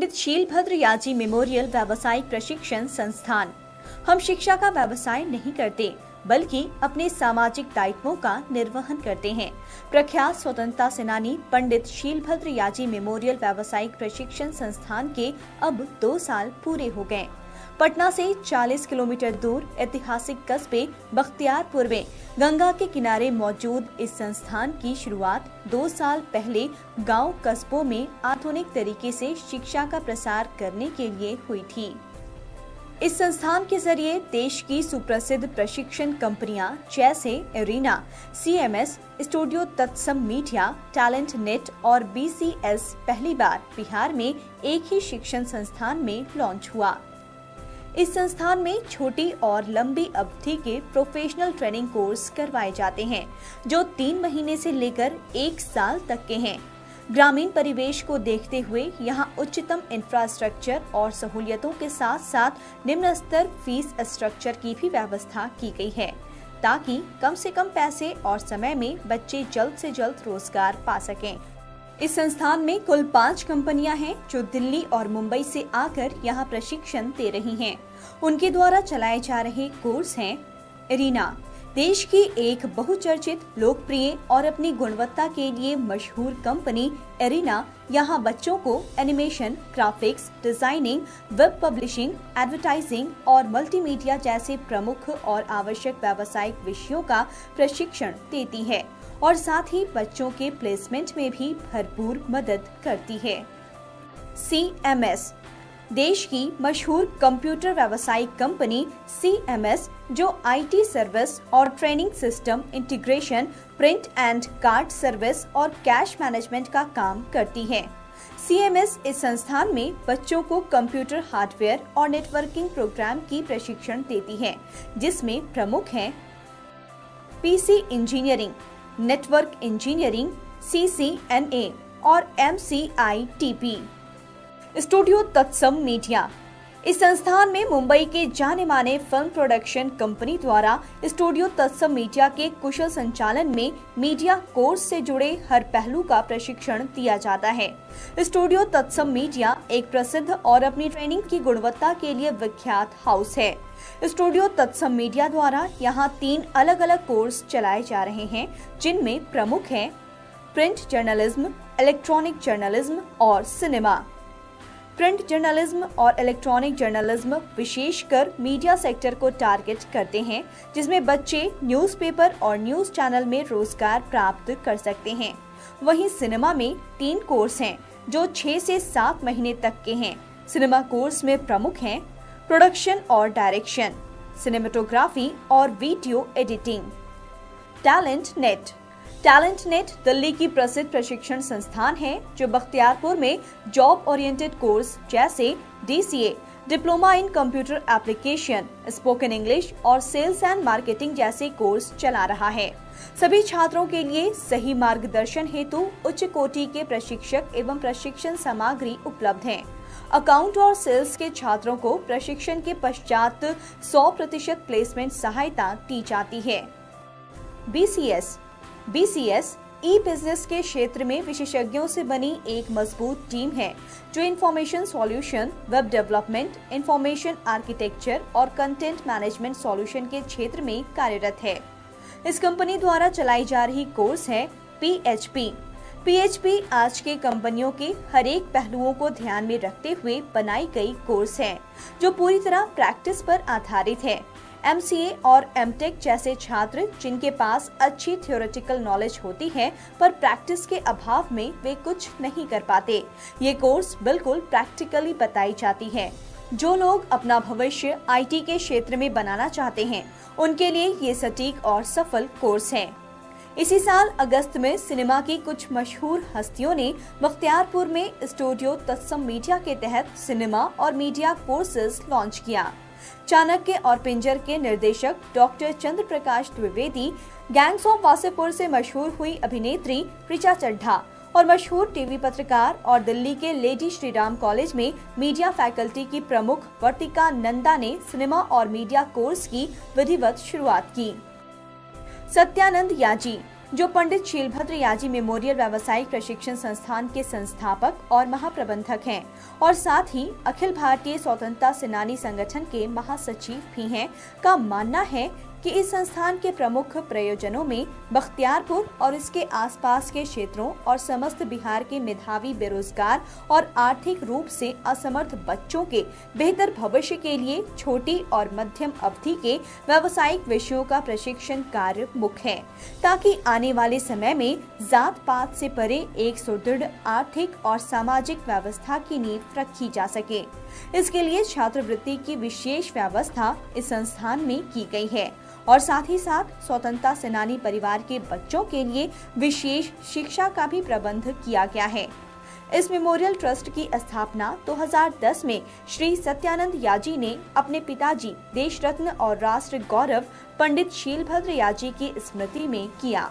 पंडित शीलभद्र याजी memorial व्यावसायिक प्रशिक्षण संस्थान। हम शिक्षा का व्यवसाय नहीं करते बल्कि अपने सामाजिक दायित्वों का निर्वहन करते हैं। प्रख्यात स्वतंत्रता सेनानी पंडित शीलभद्र याजी मेमोरियल व्यावसायिक प्रशिक्षण संस्थान के अब 2 साल पूरे हो गए। पटना से 40 किलोमीटर दूर ऐतिहासिक कस्बे बख्तियारपुर में गंगा के किनारे मौजूद इस संस्थान की शुरुआत 2 साल पहले गांव कस्बों में आधुनिक तरीके से शिक्षा का प्रसार करने के लिए हुई थी। इस संस्थान के जरिए देश की सुप्रसिद्ध प्रशिक्षण कंपनियां जैसे एरिना, CMS, स्टूडियो तत्सम मीडिया, टैलेंट नेट और BCS पहली बार बिहार में एक ही शिक्षण संस्थान में लॉन्च हुआ। इस संस्थान में छोटी और लंबी अवधि के प्रोफेशनल ट्रेनिंग कोर्स करवाए जाते हैं जो 3 महीने से लेकर 1 साल तक के हैं। ग्रामीण परिवेश को देखते हुए यहां उच्चतम इंफ्रास्ट्रक्चर और सहूलियतों के साथ साथ निम्न स्तर फीस स्ट्रक्चर की भी व्यवस्था की गई है ताकि कम से कम पैसे और समय में बच्चे जल्द से जल्द रोजगार पा सकें। इस संस्थान में कुल 5 कंपनियां हैं जो दिल्ली और मुंबई से आकर यहां प्रशिक्षण दे रही हैं। उनके द्वारा चलाए जा रहे कोर्स हैं एरिना, देश की एक बहुचर्चित, लोकप्रिय और अपनी गुणवत्ता के लिए मशहूर कंपनी एरिना यहाँ बच्चों को animation, graphics, designing, web publishing, advertising और मल्टीमीडिया जैसे प्रमुख और आवश्यक व्यावसायिक विषयों का प्रशिक्षण देती है और साथ ही बच्चों के प्लेसमेंट में भी भरपूर मदद करती है। CMS, देश की मशहूर कंप्यूटर व्यावसायिक कंपनी CMS जो IT सर्विस और training system integration, print and card service और कैश मैनेजमेंट का काम करती है। CMS इस संस्थान में बच्चों को कंप्यूटर हार्डवेयर और नेटवर्किंग प्रोग्राम की प्रशिक्षण देती है जिसमें प्रमुख हैं PC engineering, network engineering, CCNA और MCITP। स्टूडियो तत्सम मीडिया, इस संस्थान में मुंबई के जाने माने फिल्म प्रोडक्शन कंपनी द्वारा स्टूडियो तत्सम मीडिया के कुशल संचालन में मीडिया कोर्स से जुड़े हर पहलू का प्रशिक्षण दिया जाता है। स्टूडियो तत्सम मीडिया एक प्रसिद्ध और अपनी ट्रेनिंग की गुणवत्ता के लिए विख्यात हाउस है। स्टूडियो तत्सम मीडिया द्वारा यहाँ 3 अलग अलग कोर्स चलाए जा रहे हैं जिनमें प्रमुख हैं प्रिंट जर्नलिज्म, इलेक्ट्रॉनिक जर्नलिज्म और सिनेमा। प्रिंट जर्नलिज्म और इलेक्ट्रॉनिक जर्नलिज्म विशेषकर मीडिया सेक्टर को टारगेट करते हैं जिसमें बच्चे न्यूज़पेपर और न्यूज़ चैनल में रोजगार प्राप्त कर सकते हैं। वहीं सिनेमा में 3 कोर्स हैं जो 6 से 7 महीने तक के हैं। सिनेमा कोर्स में प्रमुख हैं प्रोडक्शन और डायरेक्शन, सिनेमेटोग्राफी और video editing. Talent net Delhi की प्रसिद्ध प्रशिक्षण संस्थान है जो बख्तियारपुर में जॉब ओरिएंटेड कोर्स जैसे DCA, diploma in computer application, spoken English और सेल्स एंड मार्केटिंग जैसे कोर्स चला रहा है। सभी छात्रों के लिए सही मार्गदर्शन हेतु उच्च कोटि के प्रशिक्षक एवं प्रशिक्षण सामग्री उपलब्ध हैं। अकाउंट और सेल्स के छात्रों को प्रशिक्षण के पश्चात 100% प्लेसमेंट सहायता दी जाती है। BCS ई बिजनेस के क्षेत्र में विशेषज्ञों से बनी एक मजबूत टीम है जो information solution, web development, information architecture और कंटेंट मैनेजमेंट सॉल्यूशन के क्षेत्र में कार्यरत है। इस कंपनी द्वारा चलाई जा रही कोर्स है PHP आज के कंपनियों के हर एक पहलुओं को ध्यान में रखते हुए बनाई गई कोर्स है जो पूरी तरह प्रैक्टिस पर आधारित है। MCA और MTech जैसे छात्र जिनके पास अच्छी थ्योरेटिकल नॉलेज होती है पर प्रैक्टिस के अभाव में वे कुछ नहीं कर पाते, ये कोर्स बिल्कुल प्रैक्टिकली बताई जाती है। जो लोग अपना भविष्य IT के क्षेत्र में बनाना चाहते हैं उनके लिए ये सटीक और सफल कोर्स है। इसी साल अगस्त में सिनेमा की कुछ मशहूर हस्तियों ने बख्तियारपुर में स्टूडियो तत्सम मीडिया के तहत सिनेमा और मीडिया कोर्सेज लॉन्च किया। चाणक्य और पिंजर के निर्देशक doctor Chandra Prakash Dwivedi, gangs of Wasseypur से मशहूर हुई अभिनेत्री ऋचा चड्ढा और मशहूर टीवी पत्रकार और दिल्ली के लेडी श्रीराम कॉलेज में मीडिया फैकल्टी की प्रमुख वर्तिका नंदा ने सिनेमा और मीडिया कोर्स की विधिवत शुरुआत की। सत्यानंद याजी, जो पंडित शीलभद्र याजी मेमोरियल व्यावसायिक प्रशिक्षण संस्थान के संस्थापक और महाप्रबंधक हैं और साथ ही अखिल भारतीय स्वतंत्रता सेनानी संगठन के महासचिव भी हैं, का मानना है कि इस संस्थान के प्रमुख प्रयोजनों में बख्तियारपुर और इसके आसपास के क्षेत्रों और समस्त बिहार के मेधावी, बेरोजगार और आर्थिक रूप से असमर्थ बच्चों के बेहतर भविष्य के लिए छोटी और मध्यम अवधि के व्यावसायिक विषयों का प्रशिक्षण कार्य मुख्य है, ताकि आने वाले समय में जात पात से परे एक सुदृढ़ आर्थिक और सामाजिक व्यवस्था की नींव रखी जा सके। इसके लिए छात्रवृत्ति की विशेष व्यवस्था इस संस्थान में की गई है और साथ ही साथ स्वतंत्रता सेनानी परिवार के बच्चों के लिए विशेष शिक्षा का भी प्रबंध किया गया है। इस मेमोरियल ट्रस्ट की स्थापना 2010 में श्री सत्यानंद याजी ने अपने पिताजी देश रत्न और राष्ट्र गौरव पंडित शीलभद्र याजी की स्मृति में किया।